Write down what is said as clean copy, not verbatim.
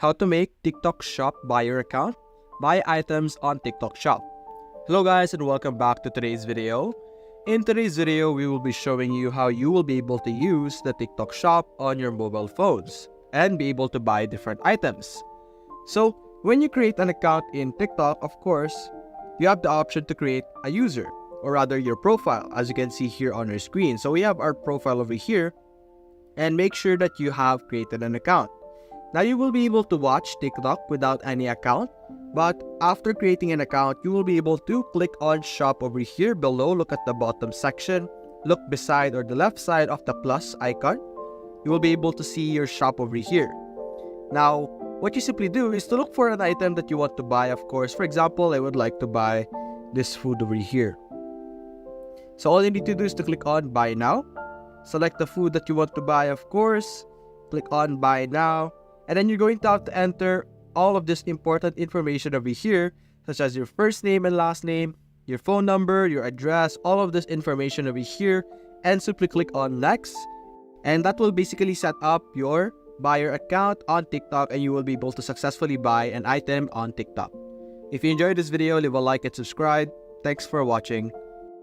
How to make TikTok Shop buyer account, buy items on TikTok Shop. Hello guys and welcome back to today's video. In today's video, we will be showing you how you will be able to use the TikTok Shop on your mobile phones and be able to buy different items. So when you create an account in TikTok, of course, you have the option to create a user, or rather your profile, as you can see here on your screen. So we have our profile over here, and make sure that you have created an account. Now you will be able to watch TikTok without any account, but after creating an account, you will be able to click on shop over here below. Look at the bottom section, look beside or the left side of the plus icon. You will be able to see your shop over here. Now, what you simply do is to look for an item that you want to buy, of course. For example, I would like to buy this food over here. So all you need to do is to click on buy now. Select the food that you want to buy, of course. Click on buy now. And then you're going to have to enter all of this important information over here, such as your first name and last name, your phone number, your address, all of this information over here, and simply click on next. And that will basically set up your buyer account on TikTok, and you will be able to successfully buy an item on TikTok. If you enjoyed this video, leave a like and subscribe. Thanks for watching.